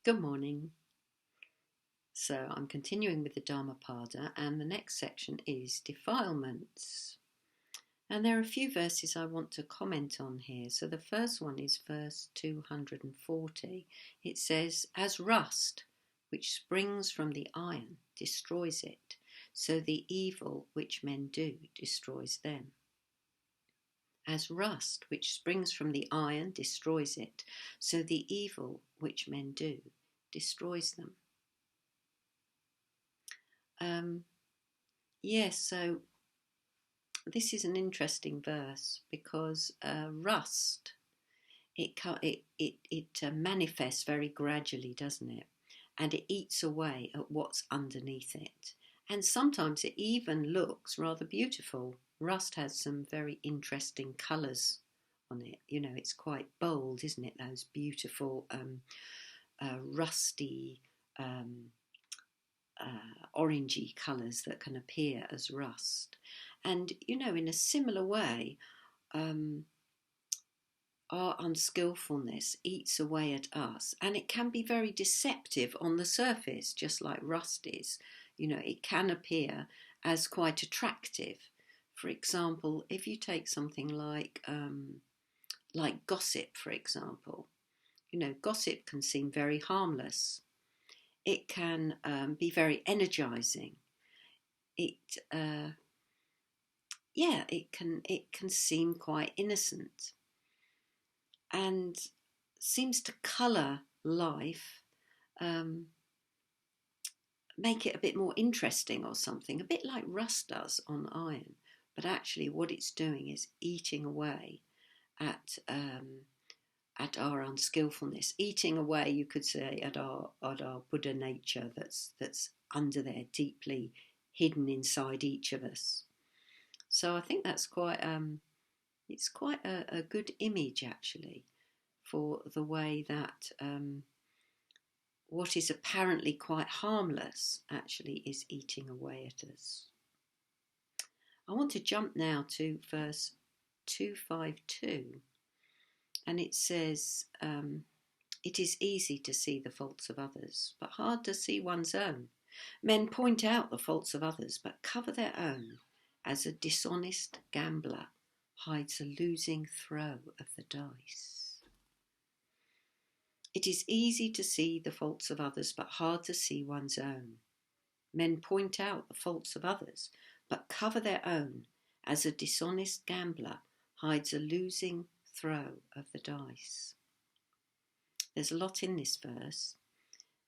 Good morning. So I'm continuing with the Dhammapada, and the next section is defilements. And there are a few verses I want to comment on here. So the first one is verse 240. It says, "As rust, which springs from the iron, destroys it, so the evil which men do destroys them." As rust, which springs from the iron, destroys it, so the evil which men do destroys them. Yes, so this is an interesting verse because rust it manifests very gradually, doesn't it? And it eats away at what's underneath it, and sometimes it even looks rather beautiful. Rust has some very interesting colours on it. It's quite bold, isn't it? Those beautiful rusty. Orangey colours that can appear as rust. And, in a similar way, our unskillfulness eats away at us, and it can be very deceptive on the surface, just like rust is. It can appear as quite attractive. For example, if you take something like gossip, for example, gossip can seem very harmless. It can be very energizing. It can seem quite innocent and seems to colour life, make it a bit more interesting or something, a bit like rust does on iron. But actually, what it's doing is eating away at our unskillfulness, eating away, you could say, at our Buddha nature that's under there, deeply hidden inside each of us. So I think that's quite it's quite a good image actually for the way that what is apparently quite harmless actually is eating away at us. I want to jump now to verse 252, and it says, "It is easy to see the faults of others, but hard to see one's own. Men point out the faults of others, but cover their own, as a dishonest gambler hides a losing throw of the dice." It is easy to see the faults of others, but hard to see one's own. Men point out the faults of others, but cover their own, as a dishonest gambler hides a losing throw of the dice. There's a lot in this verse.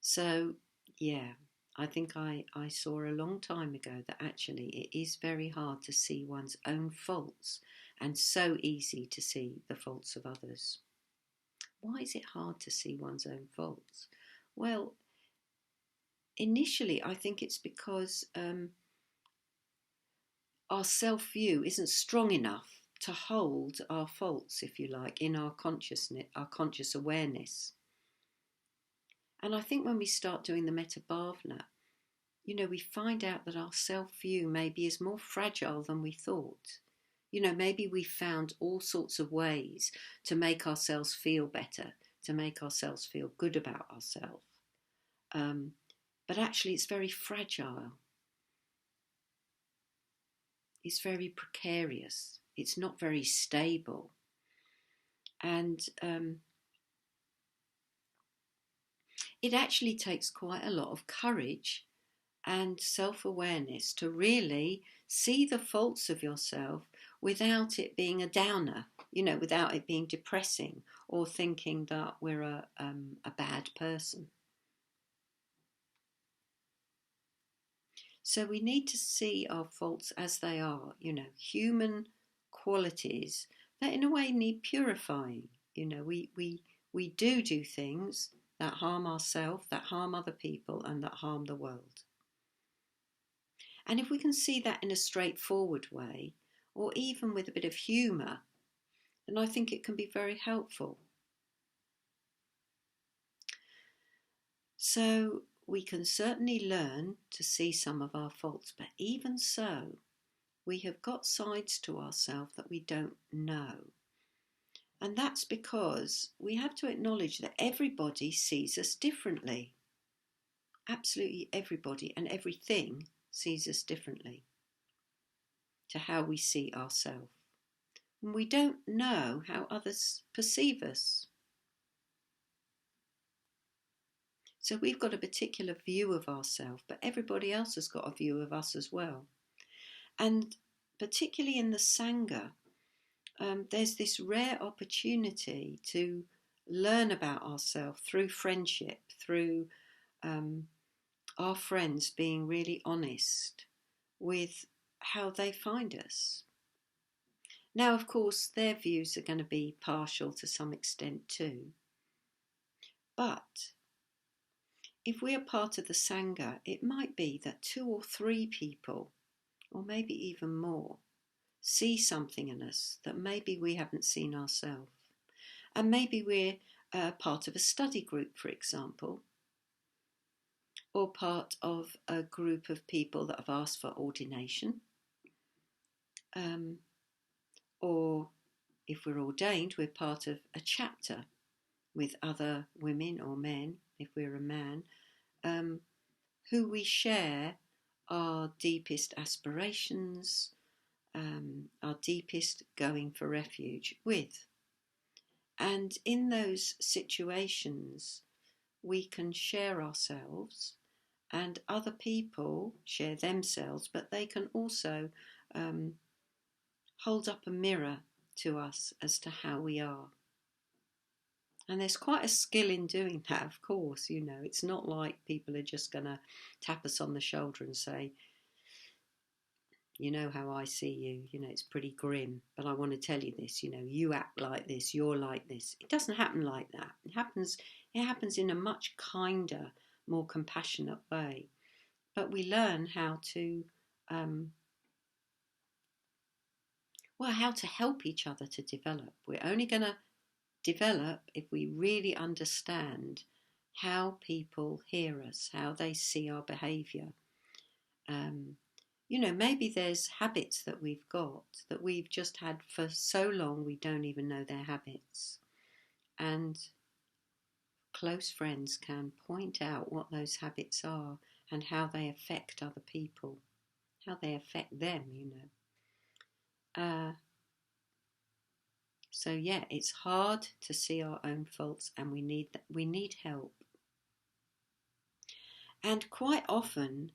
So, yeah, I think I saw a long time ago that actually it is very hard to see one's own faults and so easy to see the faults of others. Why is it hard to see one's own faults? Well, initially I think it's because our self-view isn't strong enough to hold our faults, if you like, in our consciousness, our conscious awareness. And I think when we start doing the metta bhavana, we find out that our self-view maybe is more fragile than we thought. Maybe we found all sorts of ways to make ourselves feel better, to make ourselves feel good about ourselves. But actually it's very fragile. It's very precarious. It's not very stable. And it actually takes quite a lot of courage and self-awareness to really see the faults of yourself without it being a downer, without it being depressing or thinking that we're a bad person. So we need to see our faults as they are, human qualities that in a way need purifying. We do things that harm ourselves, that harm other people, and that harm the world. And if we can see that in a straightforward way, or even with a bit of humour, then I think it can be very helpful. So we can certainly learn to see some of our faults, but even so, we have got sides to ourselves that we don't know. And that's because we have to acknowledge that everybody sees us differently. Absolutely everybody and everything sees us differently to how we see ourselves. And we don't know how others perceive us. So we've got a particular view of ourselves, but everybody else has got a view of us as well. And particularly in the Sangha, there's this rare opportunity to learn about ourselves through friendship, through our friends being really honest with how they find us. Now, of course, their views are going to be partial to some extent too. But if we are part of the Sangha, it might be that 2 or 3 people, or maybe even more, see something in us that maybe we haven't seen ourselves. And maybe we're part of a study group, for example, or part of a group of people that have asked for ordination. Or if we're ordained, we're part of a chapter with other women or men, if we're a man, who we share our deepest aspirations, our deepest going for refuge with. And in those situations, we can share ourselves, and other people share themselves, but they can also hold up a mirror to us as to how we are. And there's quite a skill in doing that, of course. It's not like people are just going to tap us on the shoulder and say, you know how I see you, it's pretty grim, but I want to tell you this, you act like this, you're like this. It doesn't happen like that. It happens in a much kinder, more compassionate way. But we learn how to how to help each other to develop. We're only going to develop if we really understand how people hear us, how they see our behaviour. Maybe there's habits that we've got that we've just had for so long we don't even know they're habits. And close friends can point out what those habits are and how they affect other people, how they affect them, So yeah, it's hard to see our own faults, and we need help. And quite often,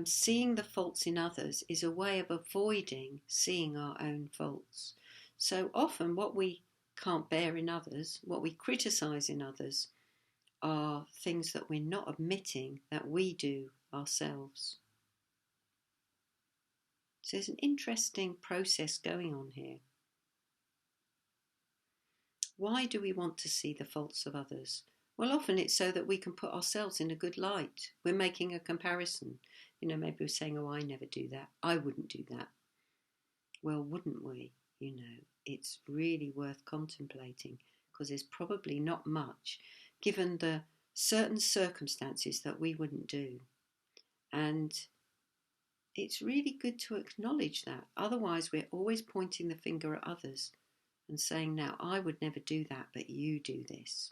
seeing the faults in others is a way of avoiding seeing our own faults. So often what we can't bear in others, what we criticise in others, are things that we're not admitting that we do ourselves. So there's an interesting process going on here. Why do we want to see the faults of others? Well, often it's so that we can put ourselves in a good light. We're making a comparison. Maybe we're saying, oh, I never do that. I wouldn't do that. Well, wouldn't we? It's really worth contemplating, because there's probably not much, given the certain circumstances, that we wouldn't do. And it's really good to acknowledge that. Otherwise, we're always pointing the finger at others and saying, now, I would never do that, but you do this.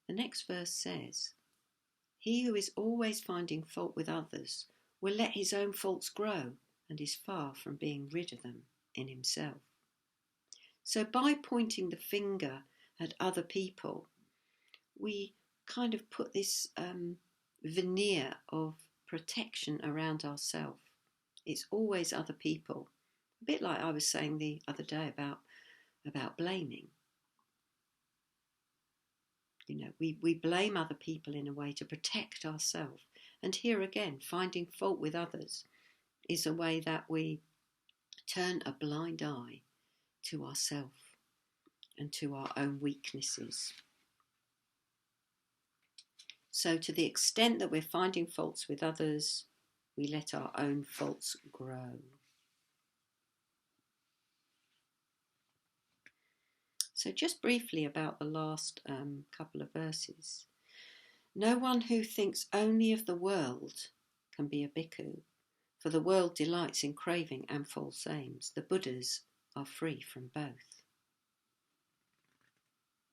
The next verse says, he who is always finding fault with others will let his own faults grow and is far from being rid of them in himself. So by pointing the finger at other people, we kind of put this veneer of protection around ourselves. It's always other people. A bit like I was saying the other day about blaming. We blame other people in a way to protect ourselves. And here again, finding fault with others is a way that we turn a blind eye to ourselves and to our own weaknesses. So to the extent that we're finding faults with others, we let our own faults grow. So just briefly about the last couple of verses. No one who thinks only of the world can be a bhikkhu, for the world delights in craving and false aims. The Buddhas are free from both.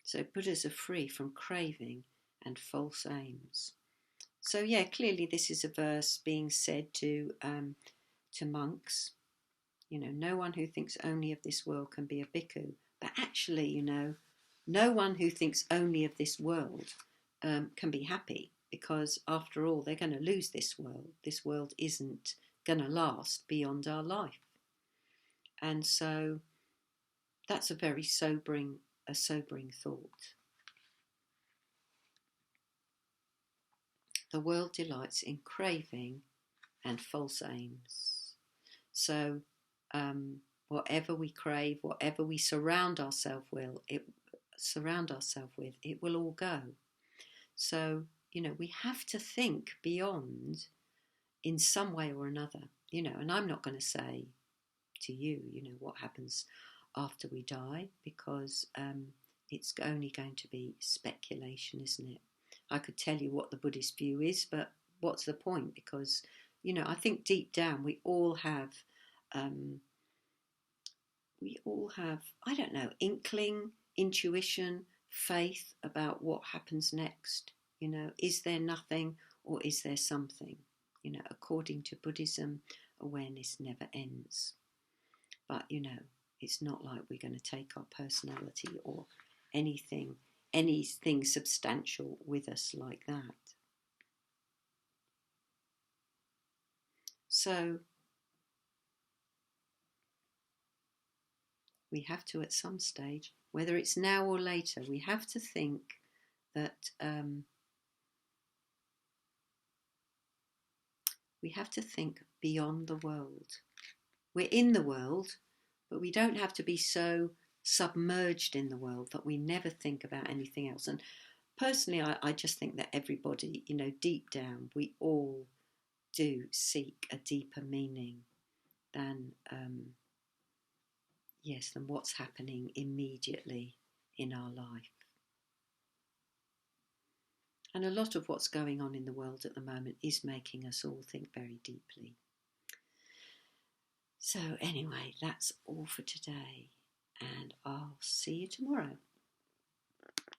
So Buddhas are free from craving and false aims. So yeah, clearly this is a verse being said to monks. No one who thinks only of this world can be a bhikkhu. But actually, no one who thinks only of this world can be happy, because after all, they're going to lose this world. This world isn't going to last beyond our life. And so that's a very sobering thought. The world delights in craving and false aims. So whatever we crave, whatever we surround ourselves with, it will all go. So, we have to think beyond in some way or another, and I'm not going to say to you, what happens after we die, because it's only going to be speculation, isn't it? I could tell you what the Buddhist view is, but what's the point? Because, I think deep down we all have, I don't know, inkling, intuition, faith about what happens next. Is there nothing or is there something? According to Buddhism, awareness never ends. But, it's not like we're going to take our personality or anything substantial with us like that. So we have to, at some stage, whether it's now or later, we have to think that we have to think beyond the world. We're in the world, but we don't have to be so submerged in the world that we never think about anything else. And personally, I just think that everybody, deep down, we all do seek a deeper meaning than what's happening immediately in our life. And a lot of what's going on in the world at the moment is making us all think very deeply. So anyway, that's all for today, and I'll see you tomorrow.